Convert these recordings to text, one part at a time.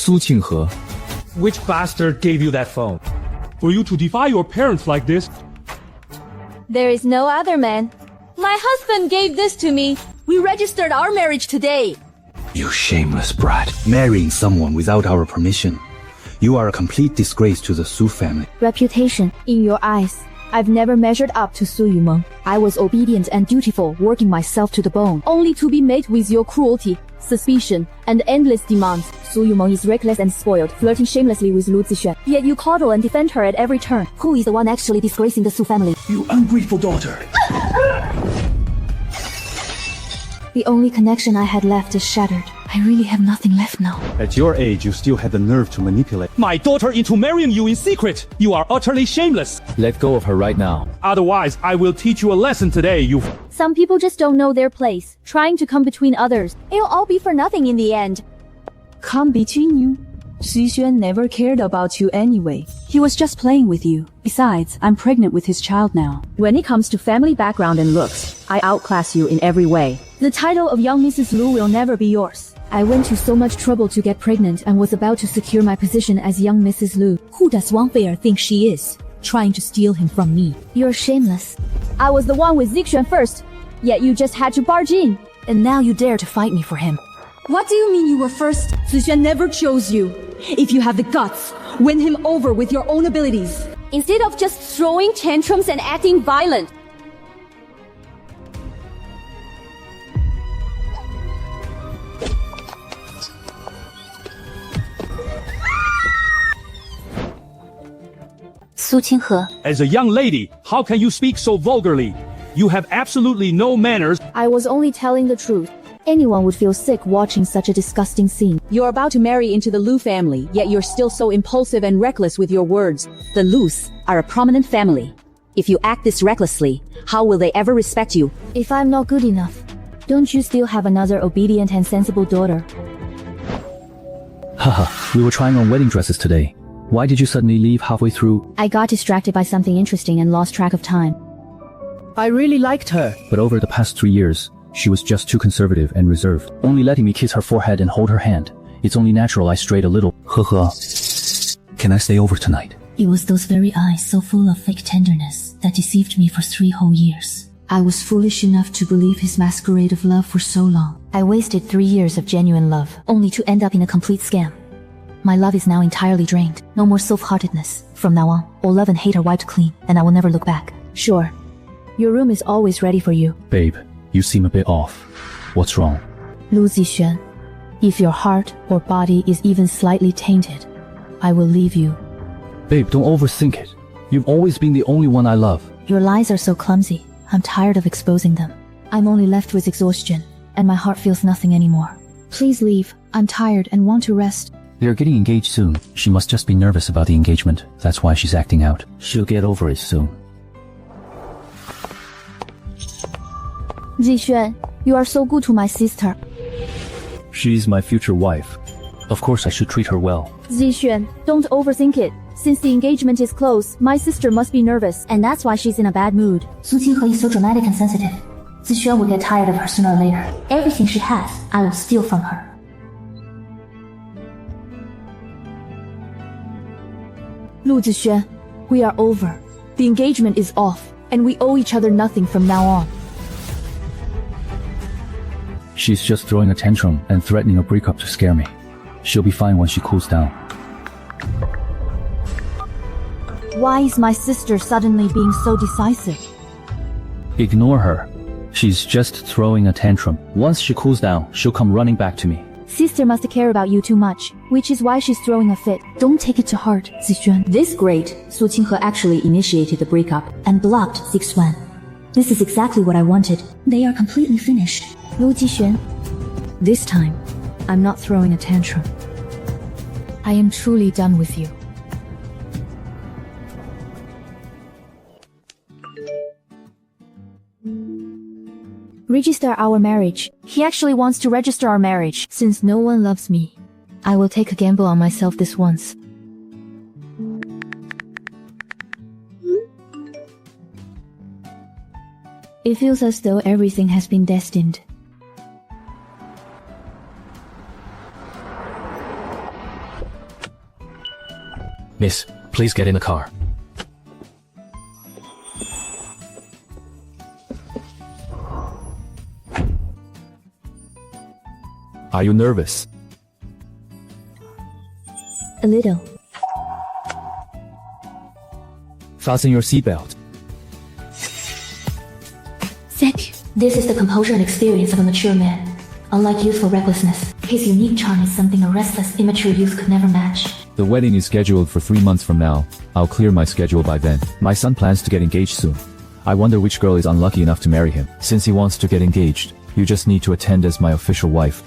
苏庆和 Which bastard gave you that phone? For you to defy your parents like this? There is no other man. My husband gave this to me. We registered our marriage today. You shameless brat. Marrying someone without our permission. You are a complete disgrace to the Su family. Reputation in your eyes. I've never measured up to Su Yumeng. I was obedient and dutiful, working myself to the bone, only to be met with your cruelty, suspicion, and endless demands. Su Yumeng is reckless and spoiled, flirting shamelessly with Lu Zixuan. Yet you coddle and defend her at every turn. Who is the one actually disgracing the Su family? You ungrateful daughter. The only connection I had left is shattered. I really have nothing left now. At your age, you still had the nerve to manipulate My daughter into marrying you in secret. You are utterly shameless. Let go of her right now. Otherwise, I will teach you a lesson today, you... Some people just don't know their place, trying to come between others. It'll all be for nothing in the end. Come between you. Zixuan never cared about you anyway. He was just playing with you. Besides, I'm pregnant with his child now. When it comes to family background and looks, I outclass you in every way. The title of young Mrs. Lu will never be yours. I went to so much trouble to get pregnant and was about to secure my position as young Mrs. Lu. Who does Wang Fei'er think she is? Trying to steal him from me. You're shameless. I was the one with Zixuan first, yet you just had to barge in. And now you dare to fight me for him. What do you mean you were first? Zixuan never chose you. If you have the guts, win him over with your own abilities. Instead of just throwing tantrums and acting violent. Su Qinghe. As a young lady, how can you speak so vulgarly? You have absolutely no manners. I was only telling the truth. Anyone would feel sick watching such a disgusting scene. You're about to marry into the Lu family, yet you're still so impulsive and reckless with your words. The Lus are a prominent family. If you act this recklessly, how will they ever respect you? If I'm not good enough, don't you still have another obedient and sensible daughter? Haha, we were trying on wedding dresses today. Why did you suddenly leave halfway through? I got distracted by something interesting and lost track of time. I really liked her. But over the past 3 years, she was just too conservative and reserved, only letting me kiss her forehead and hold her hand. It's only natural I strayed a little. Can I stay over tonight? It was those very eyes so full of fake tenderness that deceived me for 3 whole years. I was foolish enough to believe his masquerade of love for so long. I wasted 3 years of genuine love, only to end up in a complete scam. My love is now entirely drained. No more soft-heartedness. From now on, all love and hate are wiped clean, and I will never look back. Sure. Your room is always ready for you. Babe, you seem a bit off. What's wrong? Lu Zixuan, if your heart or body is even slightly tainted, I will leave you. Babe, don't overthink it. You've always been the only one I love. Your lies are so clumsy. I'm tired of exposing them. I'm only left with exhaustion, and my heart feels nothing anymore. Please leave. I'm tired and want to rest. They're getting engaged soon. She must just be nervous about the engagement. That's why she's acting out. She'll get over it soon. Zixuan, you are so good to my sister. She's my future wife. Of course I should treat her well. Zixuan, don't overthink it. Since the engagement is close, my sister must be nervous, and that's why she's in a bad mood. Su Qinghe is so dramatic and sensitive. Zixuan will get tired of her sooner or later. Everything she has, I will steal from her. Lu Zixuan, we are over. The engagement is off, and we owe each other nothing from now on. She's just throwing a tantrum and threatening a breakup to scare me. She'll be fine when she cools down. Why is my sister suddenly being so decisive? Ignore her. She's just throwing a tantrum. Once she cools down, she'll come running back to me. Sister must care about you too much, which is why she's throwing a fit. Don't take it to heart, Zixuan. This great, Su Qinghe actually initiated the breakup And blocked Zixuan. This is exactly what I wanted. They are completely finished. Lu Zixuan, this time, I'm not throwing a tantrum. I am truly done with you. Register our marriage. He actually wants to register our marriage. Since no one loves me, I will take a gamble on myself this once. It feels as though everything has been destined. Miss, please get in the car. Are you nervous? A little. Fasten your seatbelt. Thank you. This is the composure and experience of a mature man. Unlike youthful recklessness, his unique charm is something a restless, immature youth could never match. The wedding is scheduled for 3 months from now. I'll clear my schedule by then. My son plans to get engaged soon. I wonder which girl is unlucky enough to marry him. Since he wants to get engaged, you just need to attend as my official wife.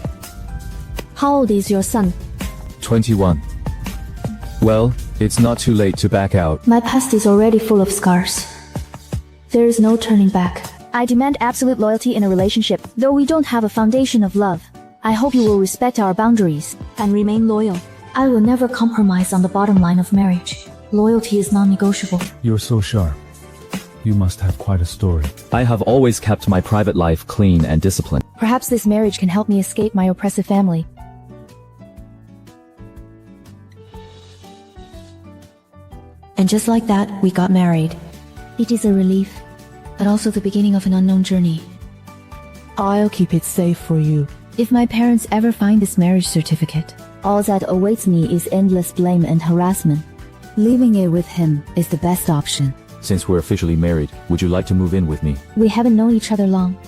How old is your son? 21. Well, it's not too late to back out. My past is already full of scars. There is no turning back. I demand absolute loyalty in a relationship, though we don't have a foundation of love. I hope you will respect our boundaries and remain loyal. I will never compromise on the bottom line of marriage. Loyalty is non-negotiable. You're so sharp. You must have quite a story. I have always kept my private life clean and disciplined. Perhaps this marriage can help me escape my oppressive family. And just like that, we got married. It is a relief, but also the beginning of an unknown journey. I'll keep it safe for you. If my parents ever find this marriage certificate, all that awaits me is endless blame and harassment. Leaving it with him is the best option. Since we're officially married, would you like to move in with me? We haven't known each other long.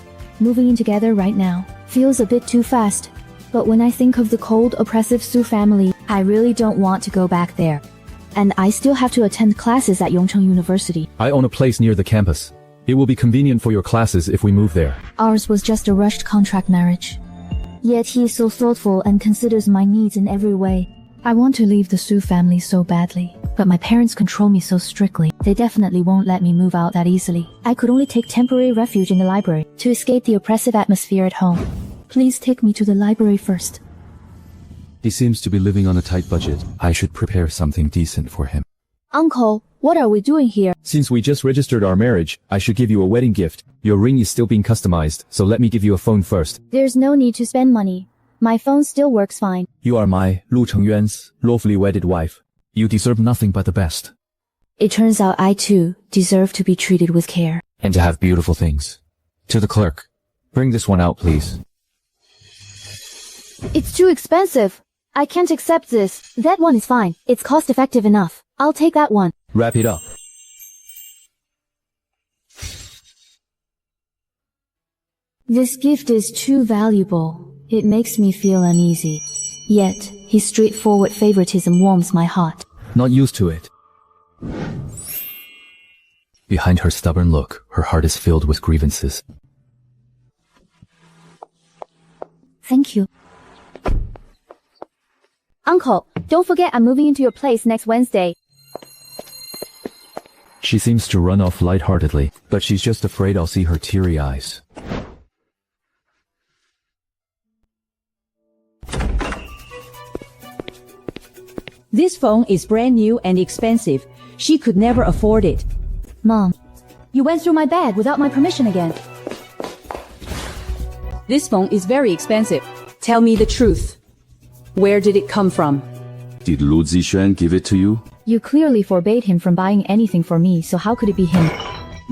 Moving in together right now feels a bit too fast. But when I think of the cold, oppressive Su family, I really don't want to go back there. And I still have to attend classes at Yongcheng University. I own a place near the campus. It will be convenient for your classes if we move there. Ours was just a rushed contract marriage. Yet he is so thoughtful and considers my needs in every way. I want to leave the Su family so badly, but my parents control me so strictly. They definitely won't let me move out that easily. I could only take temporary refuge in the library to escape the oppressive atmosphere at home. Please take me to the library first. He seems to be living on a tight budget. I should prepare something decent for him. Uncle, what are we doing here? Since we just registered our marriage, I should give you a wedding gift. Your ring is still being customized, so let me give you a phone first. There's no need to spend money. My phone still works fine. You are my Lu Chengyuan's lawfully wedded wife. You deserve nothing but the best. It turns out I too deserve to be treated with care. And to have beautiful things. To the clerk. Bring this one out, please. It's too expensive. I can't accept this. That one is fine. It's cost effective enough. I'll take that one. Wrap it up. This gift is too valuable. It makes me feel uneasy. Yet, his straightforward favoritism warms my heart. Not used to it. Behind her stubborn look, her heart is filled with grievances. Thank you. Uncle, don't forget I'm moving into your place next Wednesday. She seems to run off lightheartedly, but she's just afraid I'll see her teary eyes. This phone is brand new and expensive. She could never afford it. Mom, you went through my bag without my permission again. This phone is very expensive. Tell me the truth. Where did it come from? Did Lu Zixuan give it to you? You clearly forbade him from buying anything for me, so how could it be him?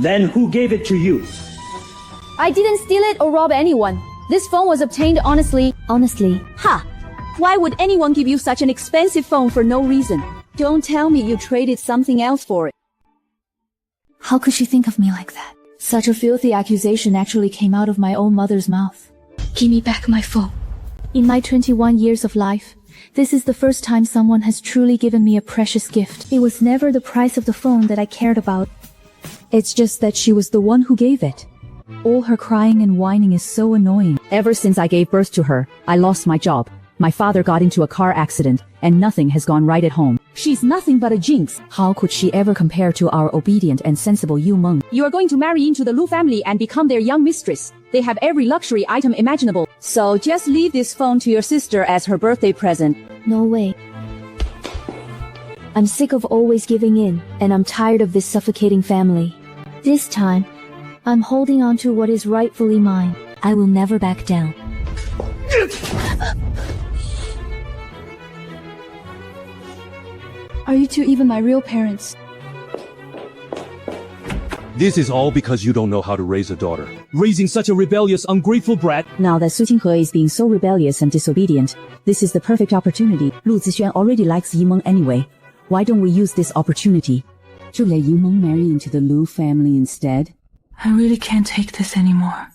Then who gave it to you? I didn't steal it or rob anyone. This phone was obtained honestly. Ha! Why would anyone give you such an expensive phone for no reason? Don't tell me you traded something else for it. How could she think of me like that? Such a filthy accusation actually came out of my own mother's mouth. Give me back my phone. In my 21 years of life, this is the first time someone has truly given me a precious gift. It was never the price of the phone that I cared about. It's just that she was the one who gave it. All her crying and whining is so annoying. Ever since I gave birth to her, I lost my job. My father got into a car accident, and nothing has gone right at home. She's nothing but a jinx. How could she ever compare to our obedient and sensible Yu Meng? You are going to marry into the Lu family and become their young mistress. They have every luxury item imaginable. So just leave this phone to your sister as her birthday present. No way. I'm sick of always giving in, and I'm tired of this suffocating family. This time, I'm holding on to what is rightfully mine. I will never back down. Are you two even my real parents? This is all because you don't know how to raise a daughter. Raising such a rebellious, ungrateful brat. Now that Su Qinghe is being so rebellious and disobedient, this is the perfect opportunity. Lu Zixuan already likes Yimeng anyway. Why don't we use this opportunity to let Yimeng marry into the Lu family instead? I really can't take this anymore.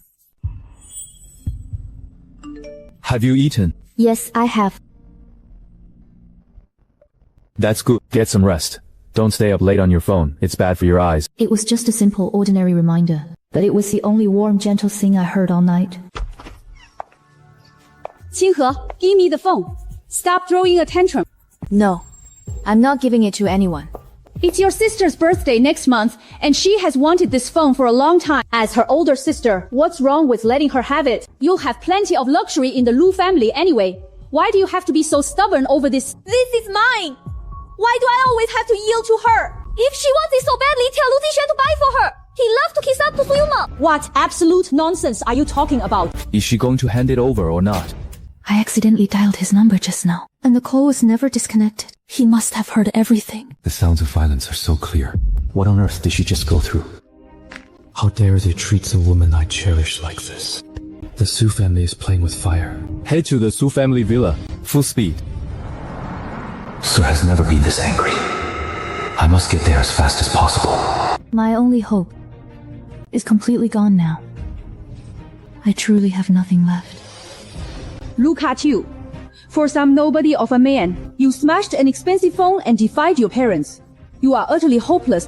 Have you eaten? Yes, I have. That's good. Get some rest. Don't stay up late on your phone. It's bad for your eyes. It was just a simple, ordinary reminder, but it was the only warm, gentle thing I heard all night. Qinghe, give me the phone. Stop throwing a tantrum. No, I'm not giving it to anyone. It's your sister's birthday next month, and she has wanted this phone for a long time. As her older sister, what's wrong with letting her have it? You'll have plenty of luxury in the Lu family anyway. Why do you have to be so stubborn over this? This is mine! Why do I always have to yield to her? If she wants it so badly, tell Lu Zixuan to buy for her. He loves to kiss up to Su Yumeng. What absolute nonsense are you talking about? Is she going to hand it over or not? I accidentally dialed his number just now, and the call was never disconnected. He must have heard everything. The sounds of violence are so clear. What on earth did she just go through? How dare they treat a woman I cherish like this? The Su family is playing with fire. Head to the Su family villa. Full speed. Su has never been this angry. I must get there as fast as possible. My only hope is completely gone now. I truly have nothing left. Look at you. For some nobody of a man, you smashed an expensive phone and defied your parents. You are utterly hopeless.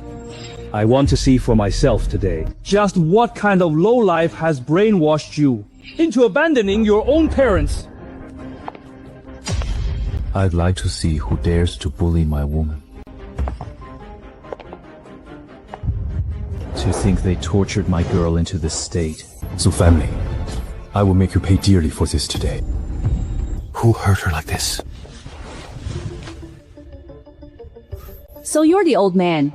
I want to see for myself today just what kind of lowlife has brainwashed you into abandoning your own parents. I'd like to see who dares to bully my woman. To think they tortured my girl into this state. Su family, I will make you pay dearly for this today. Who hurt her like this? So you're the old man.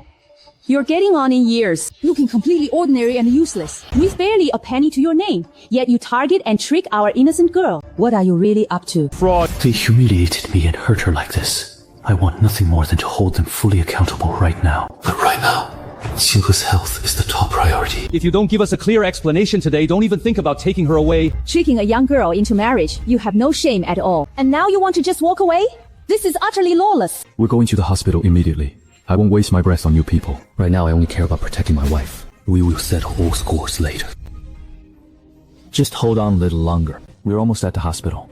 You're getting on in years, looking completely ordinary and useless, with barely a penny to your name, yet you target and trick our innocent girl. What are you really up to? Fraud. They humiliated me and hurt her like this. I want nothing more than to hold them fully accountable right now. But right now, Qinghe's health is the top priority. If you don't give us a clear explanation today, don't even think about taking her away. Tricking a young girl into marriage, you have no shame at all. And now you want to just walk away? This is utterly lawless. We're going to the hospital immediately. I won't waste my breath on you people. Right now, I only care about protecting my wife. We will settle all scores later. Just hold on a little longer. We're almost at the hospital.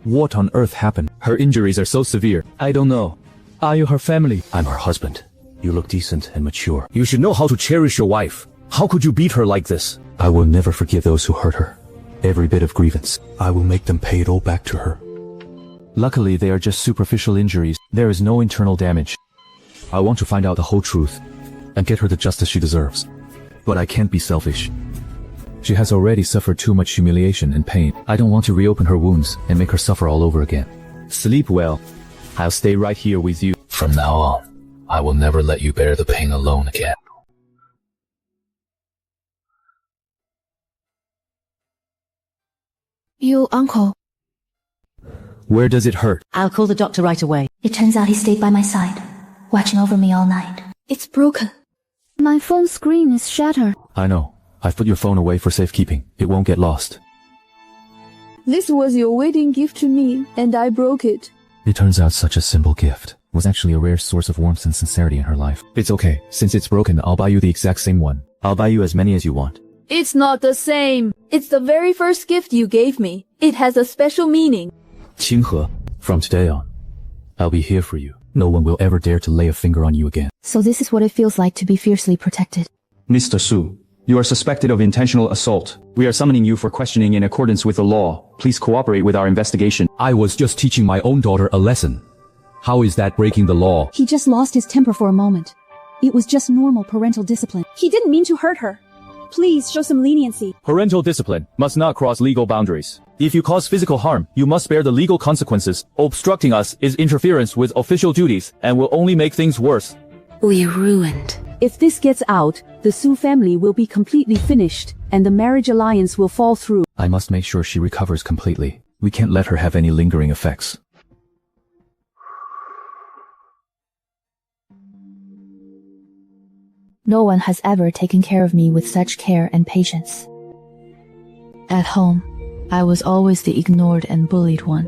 What on earth happened? Her injuries are so severe. I don't know. Are you her family? I'm her husband. You look decent and mature. You should know how to cherish your wife. How could you beat her like this? I will never forgive those who hurt her. Every bit of grievance. I will make them pay it all back to her. Luckily, they are just superficial injuries. There is no internal damage. I want to find out the whole truth and get her the justice she deserves. But I can't be selfish. She has already suffered too much humiliation and pain. I don't want to reopen her wounds and make her suffer all over again. Sleep well. I'll stay right here with you. From now on, I will never let you bear the pain alone again. You, uncle. Where does it hurt? I'll call the doctor right away. It turns out he stayed by my side, watching over me all night. It's broken. My phone screen is shattered. I know. I've put your phone away for safekeeping. It won't get lost. This was your wedding gift to me, and I broke it. It turns out such a simple gift was actually a rare source of warmth and sincerity in her life. It's okay. Since it's broken, I'll buy you the exact same one. I'll buy you as many as you want. It's not the same. It's the very first gift you gave me. It has a special meaning. Qinghe, from today on, I'll be here for you. No one will ever dare to lay a finger on you again. So this is what it feels like to be fiercely protected. Mr. Su, you are suspected of intentional assault. We are summoning you for questioning in accordance with the law. Please cooperate with our investigation. I was just teaching my own daughter a lesson. How is that breaking the law? He just lost his temper for a moment. It was just normal parental discipline. He didn't mean to hurt her. Please show some leniency. Parental discipline must not cross legal boundaries. If you cause physical harm, you must bear the legal consequences. Obstructing us is interference with official duties and will only make things worse. We're ruined. If this gets out, the Su family will be completely finished, and the marriage alliance will fall through. I must make sure she recovers completely. We can't let her have any lingering effects. No one has ever taken care of me with such care and patience. At home, I was always the ignored and bullied one.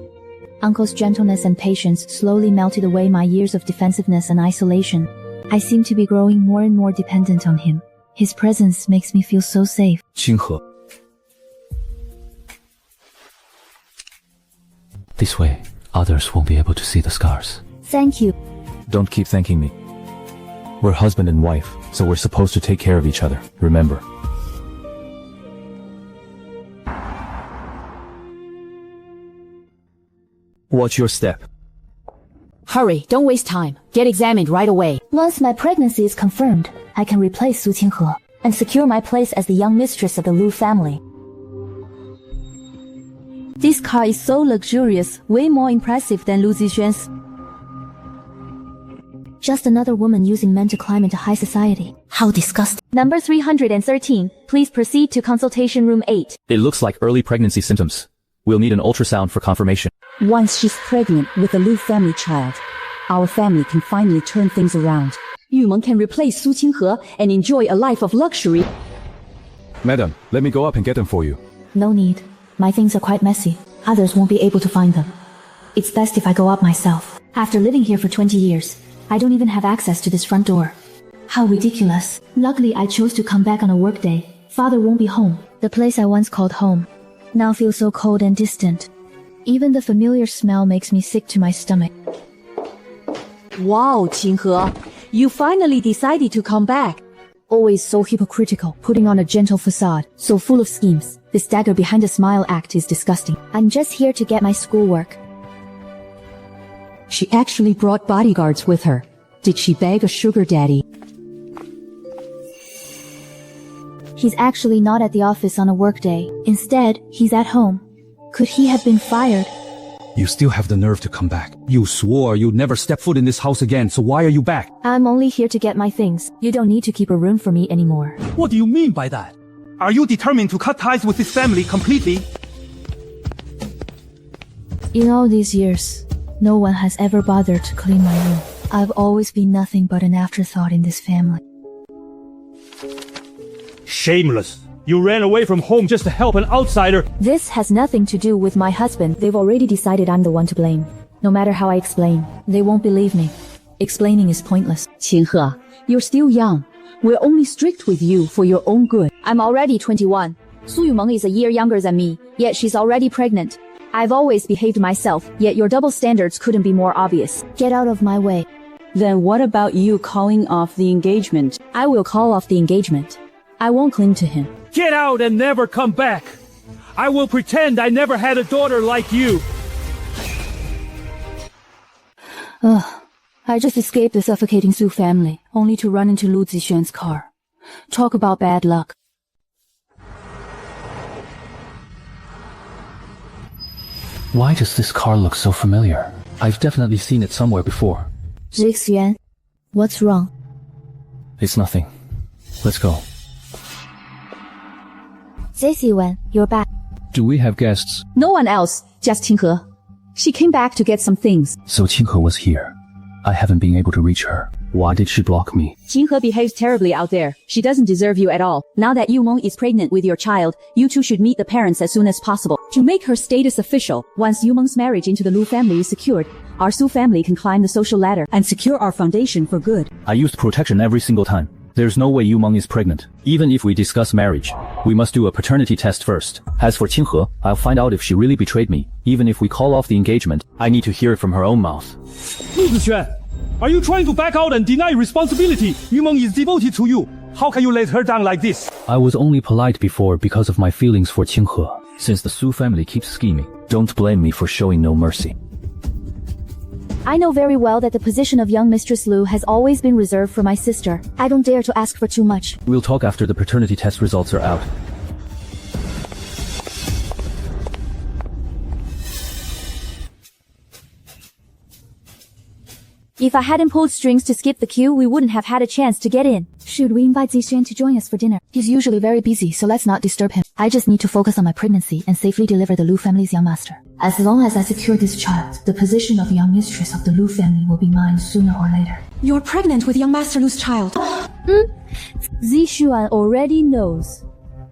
Uncle's gentleness and patience slowly melted away my years of defensiveness and isolation. I seem to be growing more and more dependent on him. His presence makes me feel so safe. 清河. This way, others won't be able to see the scars. Thank you. Don't keep thanking me. We're husband and wife, so we're supposed to take care of each other, remember? Watch your step. Hurry, don't waste time. Get examined right away. Once my pregnancy is confirmed, I can replace Su Qinghe and secure my place as the young mistress of the Lu family. This car is so luxurious, way more impressive than Lu Zixuan's. Just another woman using men to climb into high society. How disgusting. Number 313, please proceed to consultation room 8. It looks like early pregnancy symptoms. We'll need an ultrasound for confirmation. Once she's pregnant with a Lu family child, our family can finally turn things around. Yu Meng can replace Su Qinghe and enjoy a life of luxury. Madam, let me go up and get them for you. No need. My things are quite messy. Others won't be able to find them. It's best if I go up myself. After living here for 20 years, I don't even have access to this front door. How ridiculous. Luckily, I chose to come back on a work day. Father won't be home. The place I once called home now feels so cold and distant. Even the familiar smell makes me sick to my stomach. Wow, Qinghe, you finally decided to come back. Always so hypocritical, putting on a gentle facade, so full of schemes. This dagger behind a smile act is disgusting. I'm just here to get my schoolwork. She actually brought bodyguards with her. Did she beg a sugar daddy? He's actually not at the office on a work day. Instead, he's at home. Could he have been fired? You still have the nerve to come back. You swore you'd never step foot in this house again, so why are you back? I'm only here to get my things. You don't need to keep a room for me anymore. What do you mean by that? Are you determined to cut ties with this family completely? In all these years, no one has ever bothered to clean my room. I've always been nothing but an afterthought in this family. Shameless. You ran away from home just to help an outsider. This has nothing to do with my husband. They've already decided I'm the one to blame. No matter how I explain, they won't believe me. Explaining is pointless. Qinghe, you're still young. We're only strict with you for your own good. I'm already 21. Su Yumeng is a year younger than me, yet she's already pregnant. I've always behaved myself, yet your double standards couldn't be more obvious. Get out of my way. Then what about you calling off the engagement? I will call off the engagement. I won't cling to him. Get out and never come back. I will pretend I never had a daughter like you. I just escaped the suffocating Su family, only to run into Lu Zixuan's car. Talk about bad luck. Why does this car look so familiar? I've definitely seen it somewhere before. Zixuan, what's wrong? It's nothing. Let's go. Zixuan, you're back. Do we have guests? No one else, just Qinghe. She came back to get some things. So Qinghe was here. I haven't been able to reach her. Why did she block me? Qinghe behaves terribly out there. She doesn't deserve you at all. Now that Yu Meng is pregnant with your child, you two should meet the parents as soon as possible. To make her status official, once Yu Meng's marriage into the Lu family is secured, our Su family can climb the social ladder and secure our foundation for good. I used protection every single time. There's no way Yu Meng is pregnant. Even if we discuss marriage, we must do a paternity test first. As for Qinghe, I'll find out if she really betrayed me. Even if we call off the engagement, I need to hear it from her own mouth. Lu Zixuan, are you trying to back out and deny responsibility? Yu Meng is devoted to you. How can you let her down like this? I was only polite before because of my feelings for Qinghe. Since the Su family keeps scheming, don't blame me for showing no mercy. I know very well that the position of young Mistress Lu has always been reserved for my sister. I don't dare to ask for too much. We'll talk after the paternity test results are out. If I hadn't pulled strings to skip the queue, we wouldn't have had a chance to get in. Should we invite Zixuan to join us for dinner? He's usually very busy, so let's not disturb him. I just need to focus on my pregnancy and safely deliver the Lu family's young master. As long as I secure this child, the position of young mistress of the Lu family will be mine sooner or later. You're pregnant with young Master Lu's child. Zixuan already knows.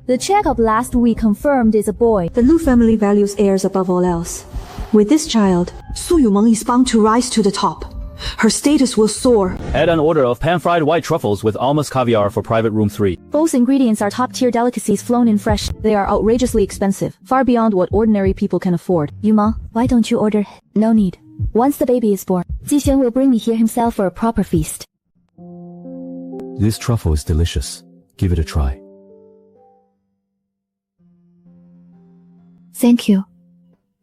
The checkup last week confirmed it's a boy. The Lu family values heirs above all else. With this child, Su Yumeng is bound to rise to the top. Her status will soar. Add an order of pan-fried white truffles with almost caviar for private room 3. Both ingredients are top-tier delicacies flown in fresh. They are outrageously expensive, far beyond what ordinary people can afford. Yuma, why don't you order? No need. Once the baby is born, Zixuan will bring me here himself for a proper feast. This truffle is delicious. Give it a try. Thank you.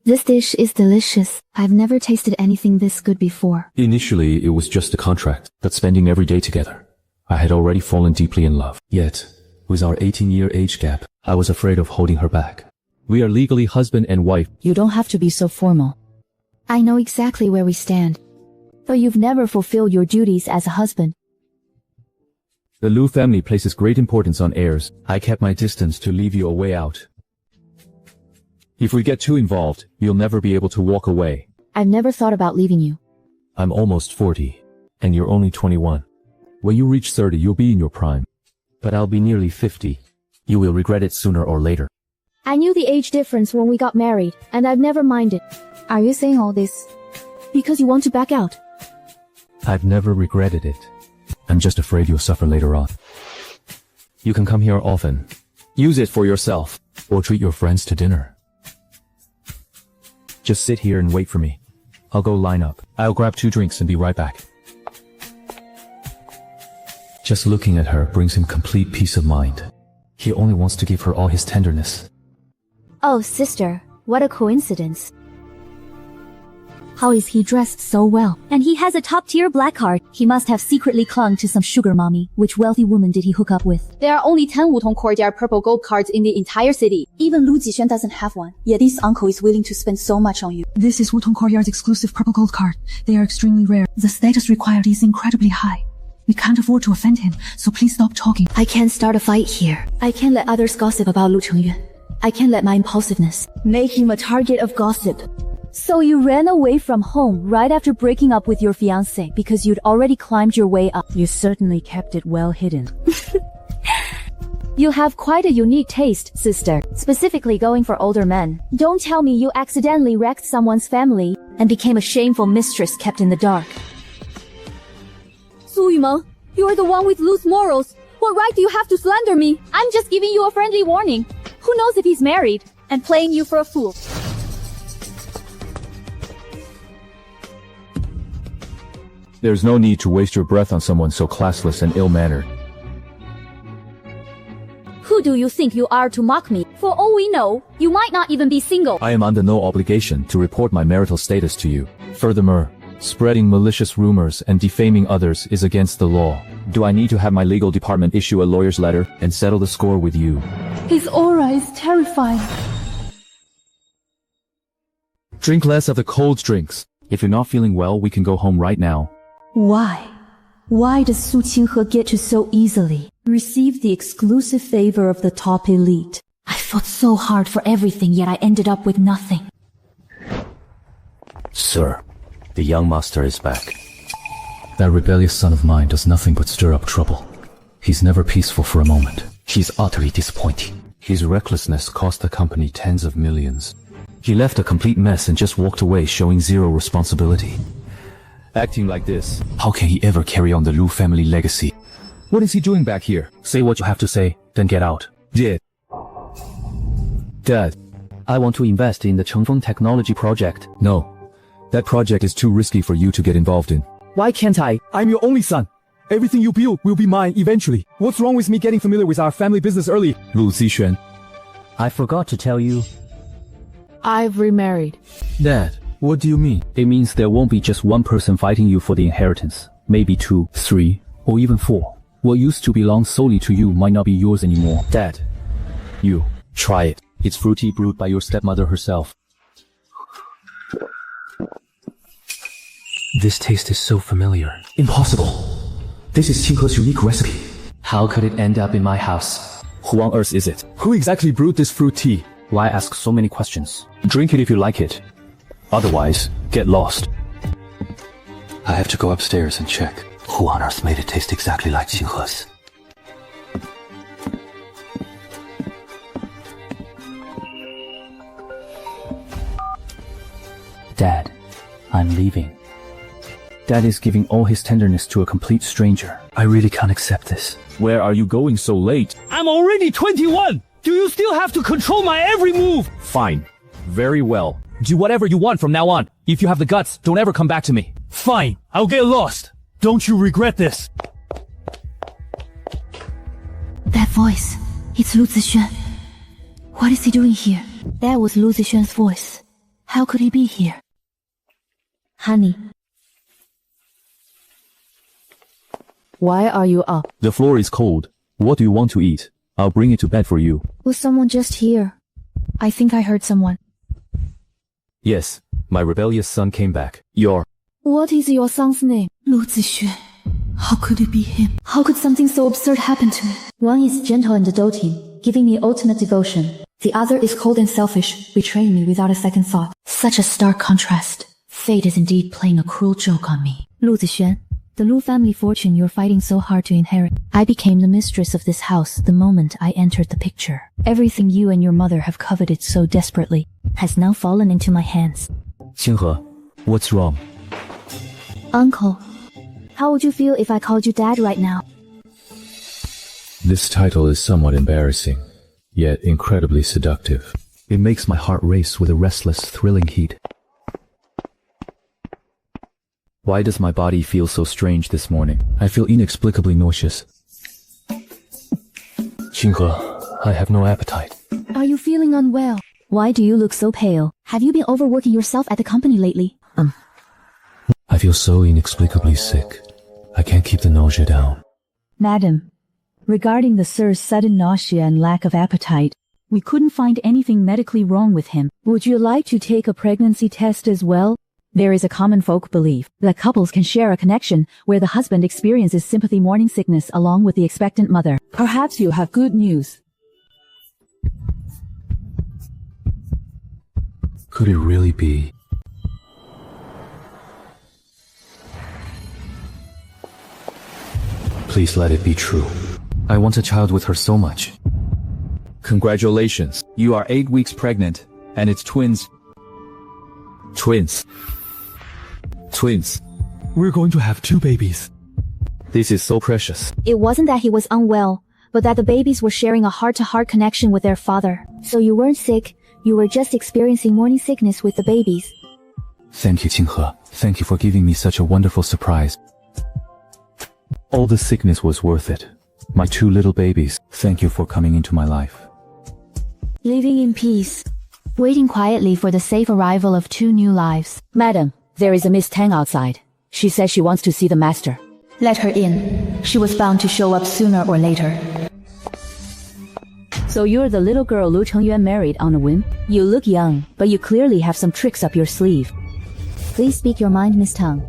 This dish is delicious. I've never tasted anything this good before. Initially, it was just a contract, but spending every day together, I had already fallen deeply in love. Yet, with our 18-year age gap, I was afraid of holding her back. We are legally husband and wife. You don't have to be so formal. I know exactly where we stand. But you've never fulfilled your duties as a husband. The Lu family places great importance on heirs. I kept my distance to leave you a way out. If we get too involved, you'll never be able to walk away. I've never thought about leaving you. I'm almost 40, and you're only 21. When you reach 30, you'll be in your prime. But I'll be nearly 50. You will regret it sooner or later. I knew the age difference when we got married, and I've never minded. Are you saying all this because you want to back out? I've never regretted it. I'm just afraid you'll suffer later on. You can come here often. Use it for yourself, or treat your friends to dinner. Just sit here and wait for me. I'll go line up. I'll grab 2 drinks and be right back. Just looking at her brings him complete peace of mind. He only wants to give her all his tenderness. Oh, sister, what a coincidence. How is he dressed so well? And he has a top-tier black card. He must have secretly clung to some sugar mommy. Which wealthy woman did he hook up with? There are only 10 Wutong Courtyard purple gold cards in the entire city. Even Lu Zixuan doesn't have one. Yet this uncle is willing to spend so much on you. This is Wutong Courtyard's exclusive purple gold card. They are extremely rare. The status required is incredibly high. We can't afford to offend him, so please stop talking. I can't start a fight here. I can't let others gossip about Lu Chengyuan. I can't let my impulsiveness make him a target of gossip. So you ran away from home right after breaking up with your fiancé because you'd already climbed your way up. You certainly kept it well hidden. You have quite a unique taste, sister, specifically going for older men. Don't tell me you accidentally wrecked someone's family and became a shameful mistress kept in the dark. Su Yumeng, you're the one with loose morals. What right do you have to slander me? I'm just giving you a friendly warning. Who knows if he's married and playing you for a fool? There's no need to waste your breath on someone so classless and ill-mannered. Who do you think you are to mock me? For all we know, you might not even be single. I am under no obligation to report my marital status to you. Furthermore, spreading malicious rumors and defaming others is against the law. Do I need to have my legal department issue a lawyer's letter and settle the score with you? His aura is terrifying. Drink less of the cold drinks. If you're not feeling well, we can go home right now. Why? Why does Su Qinghe get to so easily receive the exclusive favor of the top elite? I fought so hard for everything, yet I ended up with nothing. Sir, the young master is back. That rebellious son of mine does nothing but stir up trouble. He's never peaceful for a moment. He's utterly disappointing. His recklessness cost the company tens of millions. He left a complete mess and just walked away showing zero responsibility. Acting like this, how can he ever carry on the Lu family legacy? What is he doing back here? Say what you have to say, then get out. Dad, I want to invest in the Chengfeng Technology project. No. That project is too risky for you to get involved in. Why can't I? I'm your only son. Everything you build will be mine eventually. What's wrong with me getting familiar with our family business early? Lu Zixuan. I forgot to tell you. I've remarried. Dad, what do you mean? It means there won't be just one person fighting you for the inheritance. Maybe 2, 3, or even 4. What used to belong solely to you might not be yours anymore. Dad, you, try it. It's fruity brewed by your stepmother herself. This taste is so familiar. Impossible. This is Qinghe's unique recipe. How could it end up in my house? Who on earth is it? Who exactly brewed this fruit tea? Why ask so many questions? Drink it if you like it. Otherwise, get lost. I have to go upstairs and check. Who on earth made it taste exactly like Qinghe's? Dad, I'm leaving. Dad is giving all his tenderness to a complete stranger. I really can't accept this. Where are you going so late? I'm already 21! Do you still have to control my every move? Fine. Very well. Do whatever you want from now on. If you have the guts, don't ever come back to me. Fine, I'll get lost. Don't you regret this? That voice. It's Lu Zixuan. What is he doing here? That was Lu Zixuan's voice. How could he be here? Honey. Why are you up? The floor is cold. What do you want to eat? I'll bring it to bed for you. Was someone just here? I think I heard someone. Yes, my rebellious son came back. What is your son's name? Lu Zixuan. How could it be him? How could something so absurd happen to me? One is gentle and doting, giving me ultimate devotion. The other is cold and selfish, betraying me without a second thought. Such a stark contrast. Fate is indeed playing a cruel joke on me. Lu Zixuan, the Lu family fortune you're fighting so hard to inherit. I became the mistress of this house the moment I entered the picture. Everything you and your mother have coveted so desperately has now fallen into my hands. Qinghe, what's wrong? Uncle, how would you feel if I called you Dad right now? This title is somewhat embarrassing, yet incredibly seductive. It makes my heart race with a restless, thrilling heat. Why does my body feel so strange this morning? I feel inexplicably nauseous. Qinghe, I have no appetite. Are you feeling unwell? Why do you look so pale? Have you been overworking yourself at the company lately? I feel so inexplicably sick. I can't keep the nausea down. Madam, regarding the sir's sudden nausea and lack of appetite, we couldn't find anything medically wrong with him. Would you like to take a pregnancy test as well? There is a common folk belief that couples can share a connection where the husband experiences sympathy morning sickness along with the expectant mother. Perhaps you have good news. Could it really be? Please let it be true. I want a child with her so much. Congratulations. You are 8 weeks pregnant, and it's twins. Twins. Twins. We're going to have 2 babies. This is so precious. It wasn't that he was unwell, but that the babies were sharing a heart-to-heart connection with their father. So you weren't sick, you were just experiencing morning sickness with the babies. Thank you, Qinghe. Thank you for giving me such a wonderful surprise. All the sickness was worth it. My 2 little babies, thank you for coming into my life. Living in peace. Waiting quietly for the safe arrival of 2 new lives. Madam, there is a Miss Tang outside. She says she wants to see the master. Let her in. She was bound to show up sooner or later. So you're the little girl Lu Chengyuan married on a whim? You look young, but you clearly have some tricks up your sleeve. Please speak your mind, Miss Tang.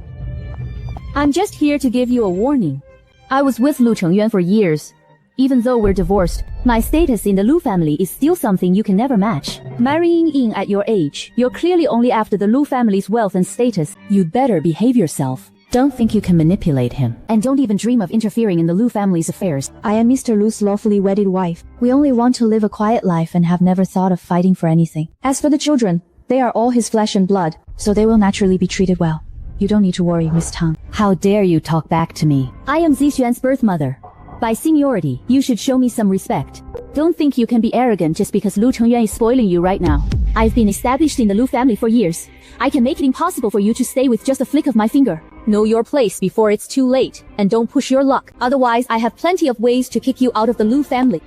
I'm just here to give you a warning. I was with Lu Chengyuan for years. Even though we're divorced, my status in the Lu family is still something you can never match. Marrying in at your age, you're clearly only after the Lu family's wealth and status. You'd better behave yourself. Don't think you can manipulate him. And don't even dream of interfering in the Lu family's affairs. I am Mr. Lu's lawfully wedded wife. We only want to live a quiet life and have never thought of fighting for anything. As for the children, they are all his flesh and blood, so they will naturally be treated well. You don't need to worry, Miss Tang. How dare you talk back to me? I am Zixuan's birth mother. By seniority, you should show me some respect. Don't think you can be arrogant just because Lu Chengyuan is spoiling you right now. I've been established in the Lu family for years. I can make it impossible for you to stay with just a flick of my finger. Know your place before it's too late, and don't push your luck. Otherwise, I have plenty of ways to kick you out of the Lu family.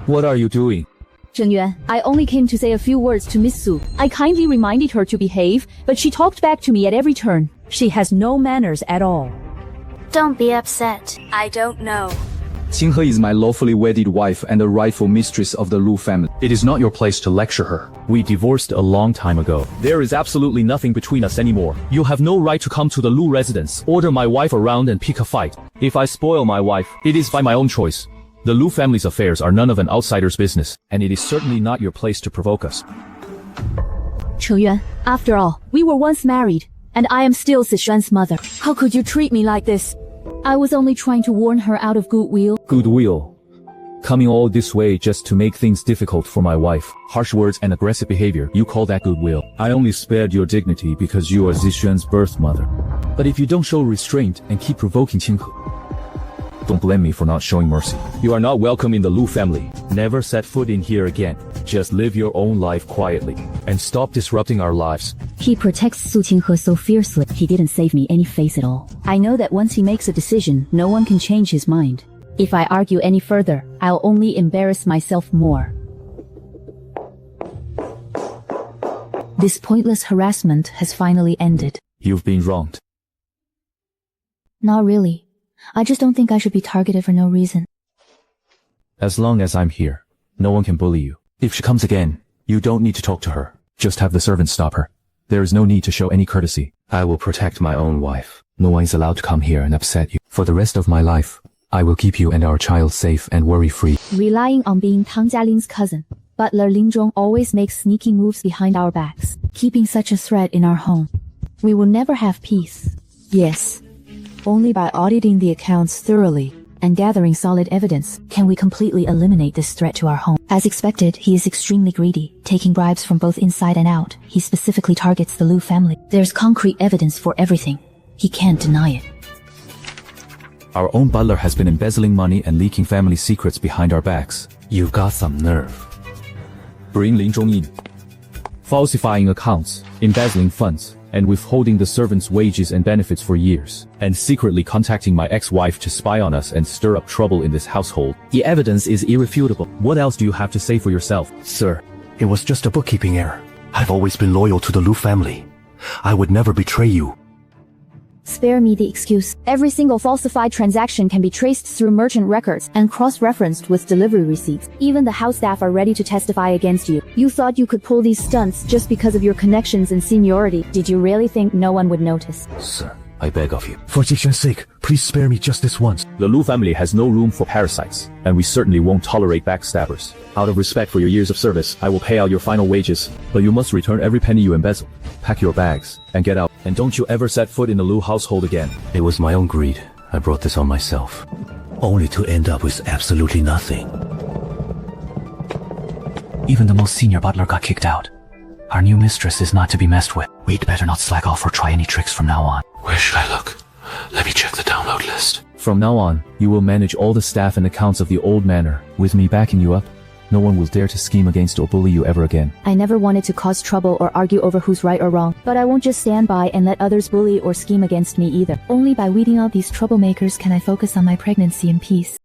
What are you doing? Zhenyuan, I only came to say a few words to Miss Su. I kindly reminded her to behave, but she talked back to me at every turn. She has no manners at all. Don't be upset. I don't know. Qinghe is my lawfully wedded wife and the rightful mistress of the Lu family. It is not your place to lecture her. We divorced a long time ago. There is absolutely nothing between us anymore. You have no right to come to the Lu residence, order my wife around and pick a fight. If I spoil my wife, it is by my own choice. The Lu family's affairs are none of an outsider's business, and it is certainly not your place to provoke us. Chengyuan, after all, we were once married, and I am still Sishuan's mother. How could you treat me like this? I was only trying to warn her out of goodwill. Goodwill? Coming all this way just to make things difficult for my wife. Harsh words and aggressive behavior, you call that goodwill? I only spared your dignity because you are Zishuan's birth mother. But if you don't show restraint and keep provoking Qinghe, don't blame me for not showing mercy. You are not welcome in the Lu family. Never set foot in here again. Just live your own life quietly, and stop disrupting our lives. He protects Su Qinghe so fiercely. He didn't save me any face at all. I know that once he makes a decision, no one can change his mind. If I argue any further, I'll only embarrass myself more. This pointless harassment has finally ended. You've been wronged. Not really. I just don't think I should be targeted for no reason. As long as I'm here, no one can bully you. If she comes again, you don't need to talk to her. Just have the servants stop her. There is no need to show any courtesy. I will protect my own wife. No one is allowed to come here and upset you. For the rest of my life, I will keep you and our child safe and worry-free. Relying on being Tang Jialing's cousin, Butler Lin Zhong always makes sneaky moves behind our backs, keeping such a threat in our home. We will never have peace. Yes. Only by auditing the accounts thoroughly and gathering solid evidence can we completely eliminate this threat to our home. As expected, he is extremely greedy, taking bribes from both inside and out. He specifically targets the Lu family. There's concrete evidence for everything. He can't deny it. Our own butler has been embezzling money and leaking family secrets behind our backs. You've got some nerve. Bring Lin Zhong in. Falsifying accounts, embezzling funds, and withholding the servants' wages and benefits for years, and secretly contacting my ex-wife to spy on us and stir up trouble in this household. The evidence is irrefutable. What else do you have to say for yourself? Sir, it was just a bookkeeping error. I've always been loyal to the Lu family. I would never betray you. Spare me the excuse. Every single falsified transaction can be traced through merchant records and cross-referenced with delivery receipts. Even the house staff are ready to testify against you. You thought you could pull these stunts just because of your connections and seniority. Did you really think no one would notice? Sir, I beg of you. For Zishuan's sake, please spare me just this once. The Lu family has no room for parasites, and we certainly won't tolerate backstabbers. Out of respect for your years of service, I will pay out your final wages, but you must return every penny you embezzled. Pack your bags, and get out. And don't you ever set foot in the Lu household again. It was my own greed. I brought this on myself. Only to end up with absolutely nothing. Even the most senior butler got kicked out. Our new mistress is not to be messed with. We'd better not slack off or try any tricks from now on. Where should I look? Let me check the download list. From now on, you will manage all the staff and accounts of the old manor, with me backing you up. No one will dare to scheme against or bully you ever again. I never wanted to cause trouble or argue over who's right or wrong, but I won't just stand by and let others bully or scheme against me either. Only by weeding out these troublemakers can I focus on my pregnancy in peace.